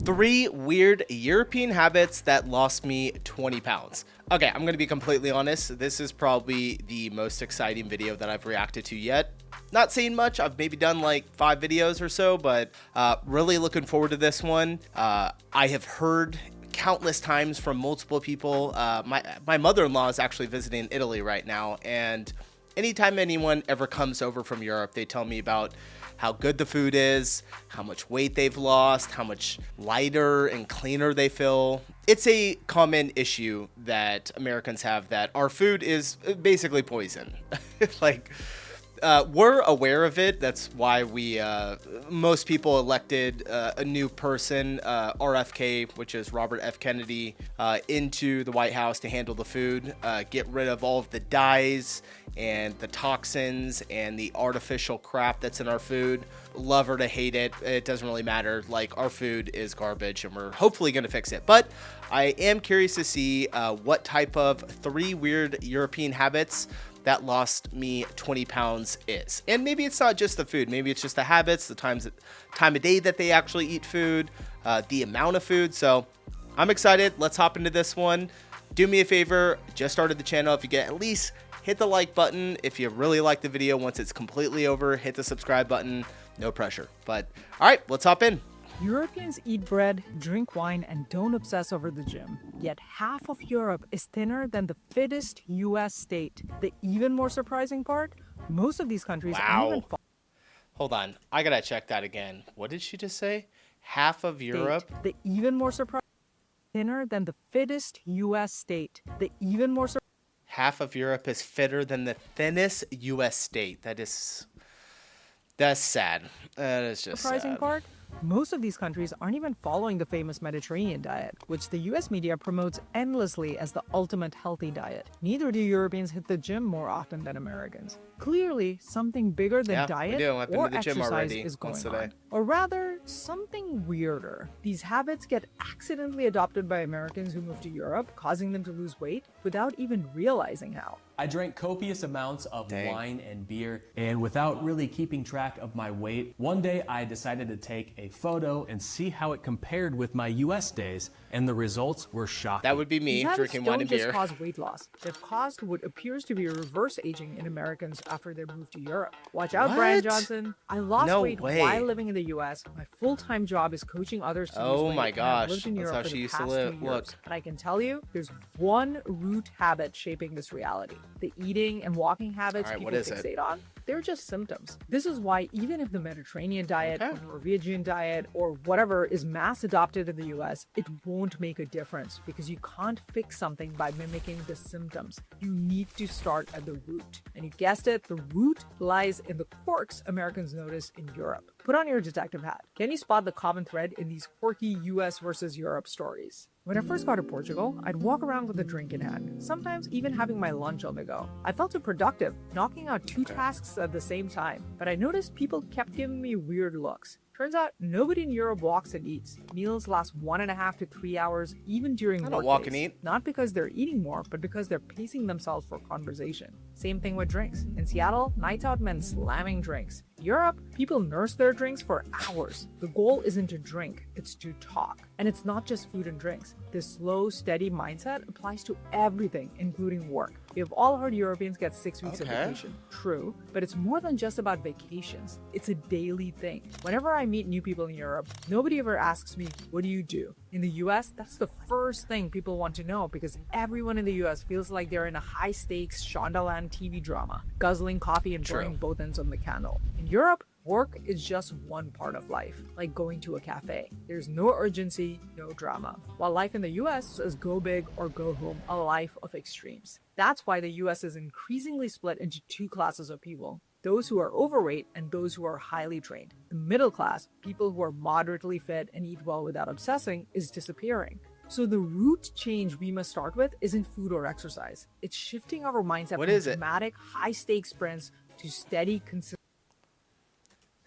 3 weird European habits that lost me 20 pounds. Okay, I'm gonna be completely honest. This is probably the most exciting video that I've reacted to yet. Not saying much. I've maybe done like 5 videos or so, but really looking forward to this one. I have heard countless times from multiple people. My mother-in-law is actually visiting Italy right now, and anytime anyone ever comes over from Europe, they tell me about how good the food is, how much weight they've lost, how much lighter and cleaner they feel. It's a common issue that Americans have, that our food is basically poison. Like, we're aware of it. That's why most people elected a new person, RFK, which is Robert F. Kennedy, into the White House to handle the food, get rid of all of the dyes and the toxins and the artificial crap that's in our food. Love her to hate it, it doesn't really matter. Like, our food is garbage, and we're hopefully going to fix it. But I am curious to see what type of 3 weird European habits that lost me 20 pounds is. And maybe it's not just the food. Maybe it's just the habits, the time of day that they actually eat food, the amount of food. So I'm excited. Let's hop into this one. Do me a favor, just started the channel. If you get, at least hit the like button. If you really like the video, once it's completely over, hit the subscribe button. No pressure. But all right, let's hop in. Europeans eat bread, drink wine, and don't obsess over the gym. Yet half of Europe is thinner than the fittest US state. The even more surprising part, most of these countries aren't even Hold on, I gotta check that again. What did she just say? Half of Europe? The even more surprising, thinner than the fittest US state. The even more Half of Europe is fitter than the thinnest US state. That's sad. That is just surprising sad. part, most of these countries aren't even following the famous Mediterranean diet, which the US media promotes endlessly as the ultimate healthy diet. Neither do Europeans hit the gym more often than Americans. Clearly, something bigger than diet or exercise is going on. Or rather, something weirder. These habits get accidentally adopted by Americans who move to Europe, causing them to lose weight without even realizing how. I drank copious amounts of wine and beer, and without really keeping track of my weight, one day I decided to take a photo and see how it compared with my US days, and the results were shocking. That would be me drinking wine and beer. These habits don't just cause weight loss. They've caused what appears to be reverse aging in Americans after their move to Europe. Watch out, Brian Johnson. I lost weight while living in the US. My full-time job is coaching others to lose weight. Oh my gosh, I've lived in Europe that's how for she the used to past live. 2 years. And I can tell you, there's one root habit shaping this reality. The eating and walking habits people fixate on, they're just symptoms. This is why even if the Mediterranean diet or Norwegian diet or whatever is mass adopted in the US, it won't make a difference, because you can't fix something by mimicking the symptoms. You need to start at the root. And you guessed it, the root lies in the quirks Americans notice in Europe. Put on your detective hat. Can you spot the common thread in these quirky US versus Europe stories? When I first got to Portugal, I'd walk around with a drink in hand, sometimes even having my lunch on the go. I felt too productive, knocking out 2 tasks at the same time, but I noticed people kept giving me weird looks. Turns out, nobody in Europe walks and eats. Meals last 1.5 to 3 hours, even during work days. Walk and eat. Not because they're eating more, but because they're pacing themselves for conversation. Same thing with drinks. In Seattle, nights out meant slamming drinks. Europe, people nurse their drinks for hours. The goal isn't to drink, it's to talk. And it's not just food and drinks. This slow, steady mindset applies to everything, including work. We have all heard Europeans get 6 weeks of vacation. True, but it's more than just about vacations. It's a daily thing. Whenever I meet new people in Europe, nobody ever asks me, what do you do? In the US, that's the first thing people want to know, because everyone in the US feels like they're in a high-stakes Shondaland TV drama, guzzling coffee and burning both ends on the candle. In Europe, work is just one part of life, like going to a cafe. There's no urgency, no drama. While life in the US is go big or go home, a life of extremes. That's why the US is increasingly split into 2 classes of people. Those who are overweight and those who are highly trained. The middle class, people who are moderately fit and eat well without obsessing, is disappearing. So the root change we must start with isn't food or exercise. It's shifting our mindset from dramatic, high-stakes sprints to steady, consistent.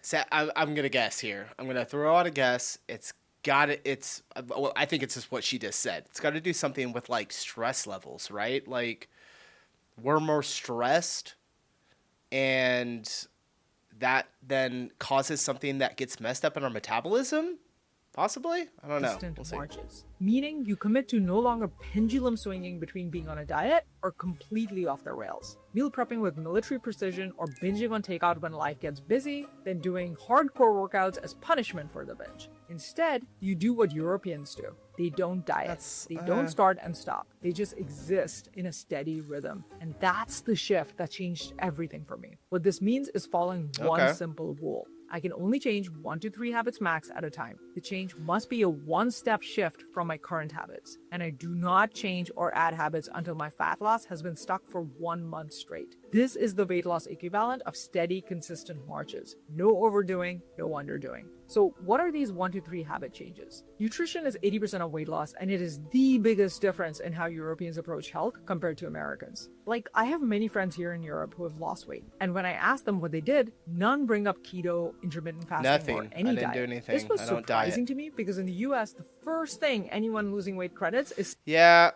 So I'm gonna guess here. I'm gonna throw out a guess. I think it's just what she just said. It's got to do something with like stress levels, right? Like, we're more stressed, and that then causes something that gets messed up in our metabolism. Possibly? I don't know. Distant We'll see. marches, meaning you commit to no longer pendulum swinging between being on a diet or completely off the rails. Meal prepping with military precision or binging on takeout when life gets busy, then doing hardcore workouts as punishment for the binge. Instead, you do what Europeans do. They don't diet. They don't start and stop. They just exist in a steady rhythm. And that's the shift that changed everything for me. What this means is following one simple rule. I can only change 1 to 3 habits max at a time. The change must be a one-step shift from my current habits. And I do not change or add habits until my fat loss has been stuck for 1 month straight. This is the weight loss equivalent of steady, consistent marches. No overdoing, no underdoing. So what are these 1 to 3 habit changes? Nutrition is 80% of weight loss, and it is the biggest difference in how Europeans approach health compared to Americans. Like, I have many friends here in Europe who have lost weight, and when I ask them what they did, none bring up keto, intermittent fasting, or any I didn't diet. do anything. This was I don't surprising diet. to me because in the US, the first thing anyone losing weight credits is Yeah,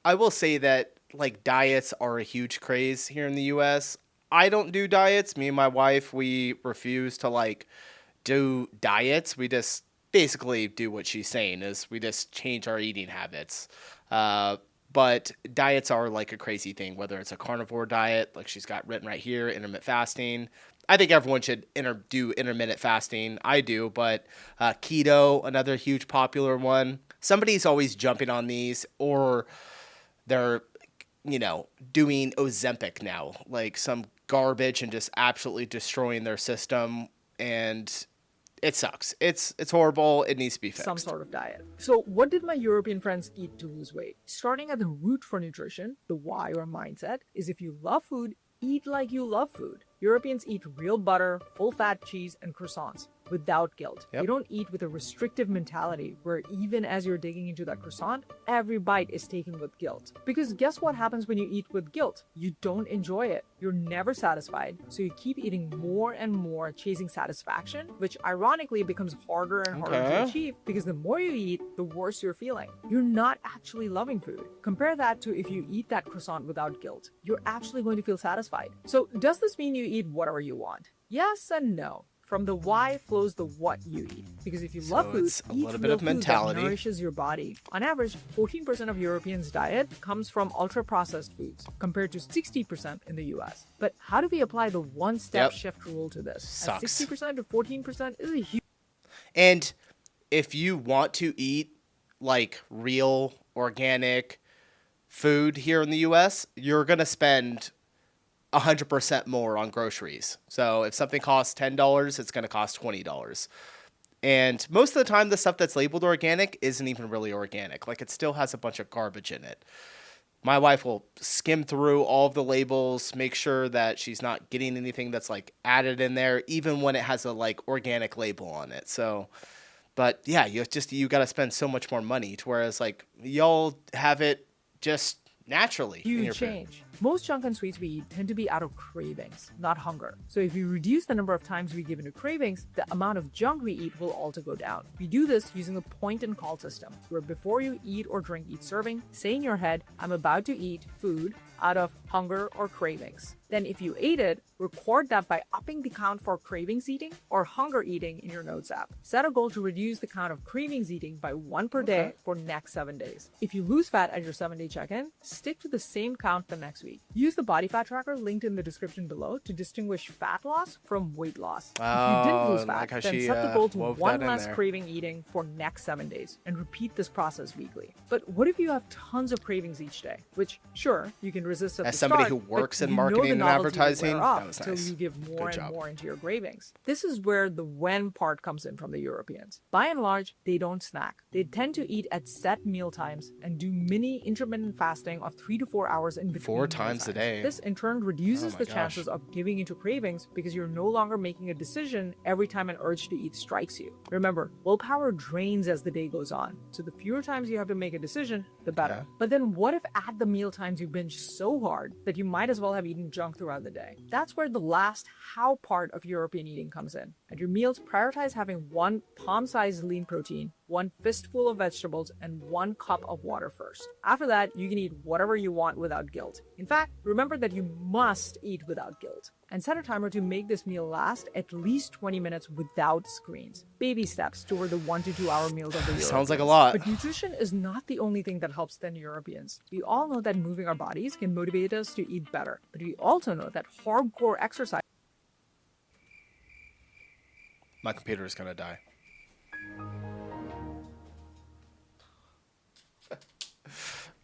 I will say that like diets are a huge craze here in the US. I don't do diets. Me and my wife, we refuse to like do diets. We just basically do what she's saying is we just change our eating habits. But diets are like a crazy thing, whether it's a carnivore diet, like she's got written right here, intermittent fasting. I think everyone should do intermittent fasting. I do, but keto, another huge popular one. Somebody's always jumping on these, or they're, doing Ozempic now, like some garbage, and just absolutely destroying their system. And it sucks. It's horrible. It needs to be fixed. some sort of diet. So what did my European friends eat to lose weight? Starting at the root for nutrition, the why or mindset, is if you love food, eat like you love food. Europeans eat real butter, full-fat cheese, and croissants without guilt. Yep. They don't eat with a restrictive mentality where even as you're digging into that croissant, every bite is taken with guilt. Because guess what happens when you eat with guilt? You don't enjoy it. You're never satisfied, so you keep eating more and more, chasing satisfaction, which ironically becomes harder and harder to achieve because the more you eat, the worse you're feeling. You're not actually loving food. Compare that to if you eat that croissant without guilt. You're actually going to feel satisfied. So does this mean you eat whatever you want? Yes and no. From the why flows the what you eat. Because if you love food, it's a eat little bit real of food that mentality. nourishes your body. On average, 14% of Europeans' diet comes from ultra-processed foods, compared to 60% in the US. But how do we apply the one-step shift rule to this? Sucks. 60% to 14% is a huge And if you want to eat like real organic food here in the US, you're going to spend 100% more on groceries. So if something costs $10, it's going to cost $20. And most of the time, the stuff that's labeled organic isn't even really organic. Like, it still has a bunch of garbage in it. My wife will skim through all of the labels, make sure that she's not getting anything that's like added in there, even when it has a like organic label on it. So, but yeah, you got to spend so much more money, to whereas like y'all have it just naturally in your huge food. change. Most junk and sweets we eat tend to be out of cravings, not hunger. So if we reduce the number of times we give into cravings, the amount of junk we eat will also go down. We do this using the point and call system, where before you eat or drink each serving, say in your head, I'm about to eat food out of hunger or cravings. Then if you ate it, record that by upping the count for cravings eating or hunger eating in your notes app. Set a goal to reduce the count of cravings eating by 1 per day for next 7 days. If you lose fat at your 7-day check-in, stick to the same count the next week. Use the body fat tracker linked in the description below to distinguish fat loss from weight loss. If you didn't lose fat, like how then she, set the goal to wove one that in less there. craving eating for next 7 days and repeat this process weekly. But what if you have tons of cravings each day? Which, sure, you can resist at As the somebody start, who but works in you know marketing the and novelty will advertising, wear off that was till nice. you give more Good and job. more into your cravings. This is where the when part comes in from the Europeans. By and large, they don't snack. They tend to eat at set meal times and do mini intermittent fasting of 3 to 4 hours in between 4 times a mealtimes. day. This in turn reduces Oh my the gosh. chances of giving into cravings because you're no longer making a decision every time an urge to eat strikes you. Remember, willpower drains as the day goes on, so the fewer times you have to make a decision, the better. Yeah. But then what if at the meal times you binge so hard that you might as well have eaten junk throughout the day? That's where the last how part of European eating comes in. At your meals, prioritize having 1 palm-sized lean protein, one fistful of vegetables, and 1 cup of water first. After that, you can eat whatever you want without guilt. In fact, remember that you must eat without guilt. And set a timer to make this meal last at least 20 minutes without screens. Baby steps toward the 1 to 2 hour meals of the Europeans. Sounds like a lot. But nutrition is not the only thing that helps thin Europeans. We all know that moving our bodies can motivate us to eat better. But we also know that hardcore exercise. My computer is gonna die.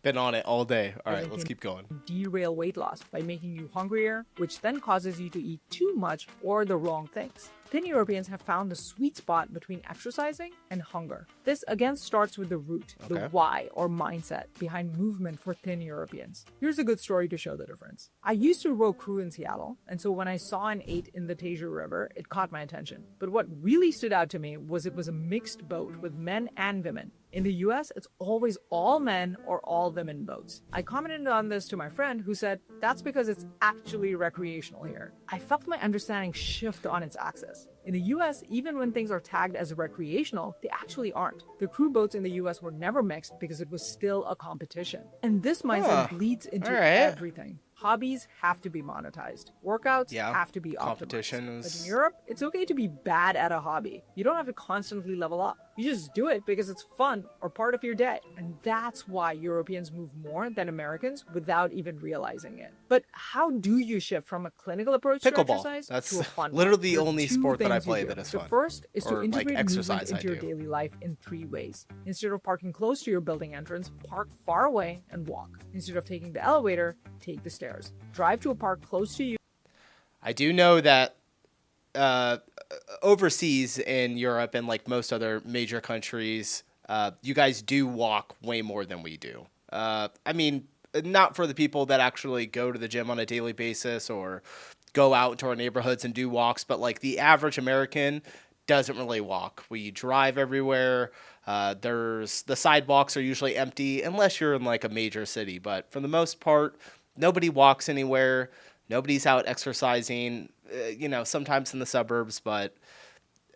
Been on it all day. All right, let's keep going. Derail weight loss by making you hungrier, which then causes you to eat too much or the wrong things. Thin Europeans have found the sweet spot between exercising and hunger. This again starts with the root, the why or mindset behind movement for thin Europeans. Here's a good story to show the difference. I used to row crew in Seattle, and so when I saw an 8 in the Tasia River, it caught my attention. But what really stood out to me was it was a mixed boat with men and women. In the US, it's always all men or all women boats. I commented on this to my friend who said, that's because it's actually recreational here. I felt my understanding shift on its axis. In the US, even when things are tagged as recreational, they actually aren't. The crew boats in the US were never mixed because it was still a competition. And this mindset bleeds into everything. Hobbies have to be monetized. Workouts have to be optimized. But in Europe, it's okay to be bad at a hobby. You don't have to constantly level up. You just do it because it's fun or part of your day. And that's why Europeans move more than Americans without even realizing it. But how do you shift from a clinical approach to exercise to a fun one? Literally the only sport that I play that is fun. The first is to integrate exercise movement into your daily life in 3 ways. Instead of parking close to your building entrance, park far away and walk. Instead of taking the elevator, take the stairs. Drive to a park close to you. I do know that overseas in Europe and like most other major countries, you guys do walk way more than we do. I mean, not for the people that actually go to the gym on a daily basis or go out into our neighborhoods and do walks, but like the average American doesn't really walk. We drive everywhere. The sidewalks are usually empty unless you're in like a major city, but for the most part, nobody walks anywhere. Nobody's out exercising, sometimes in the suburbs, but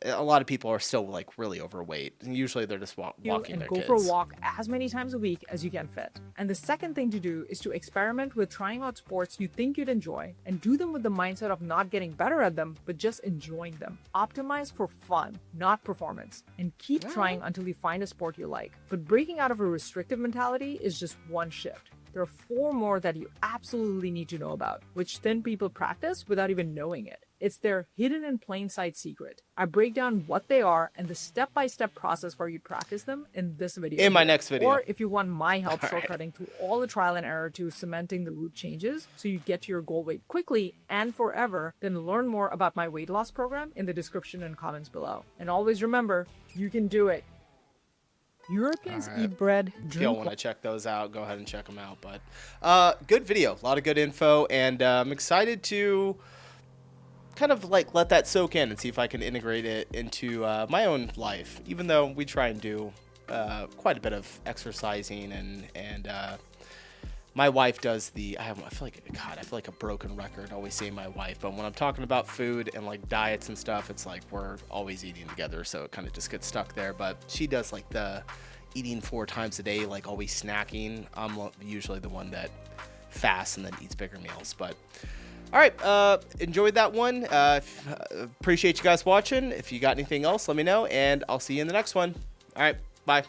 a lot of people are still like really overweight. And usually they're just walking their kids. And go for a walk as many times a week as you can fit. And the second thing to do is to experiment with trying out sports you think you'd enjoy and do them with the mindset of not getting better at them, but just enjoying them. Optimize for fun, not performance. And keep trying until you find a sport you like. But breaking out of a restrictive mentality is just one shift. There are 4 more that you absolutely need to know about, which thin people practice without even knowing it. It's their hidden in plain sight secret. I break down what they are and the step-by-step process for you to practice them in this video. In my next video. Or if you want my help shortcutting through all the trial and error to cementing the root changes so you get to your goal weight quickly and forever, then learn more about my weight loss program in the description and comments below. And always remember, you can do it. Europeans eat bread, If y'all want to check those out, go ahead and check them out. But good video, a lot of good info, and I'm excited to kind of like let that soak in and see if I can integrate it into my own life. Even though we try and do quite a bit of exercising, and my wife does I feel like a broken record always saying my wife, but when I'm talking about food and like diets and stuff, it's like we're always eating together, so it kind of just gets stuck there. But she does like the eating 4 times a day, like always snacking. I'm usually the one that fasts and then eats bigger meals. But all right, enjoyed that one. Appreciate you guys watching. If you got anything else, let me know, and I'll see you in the next one. All right, bye.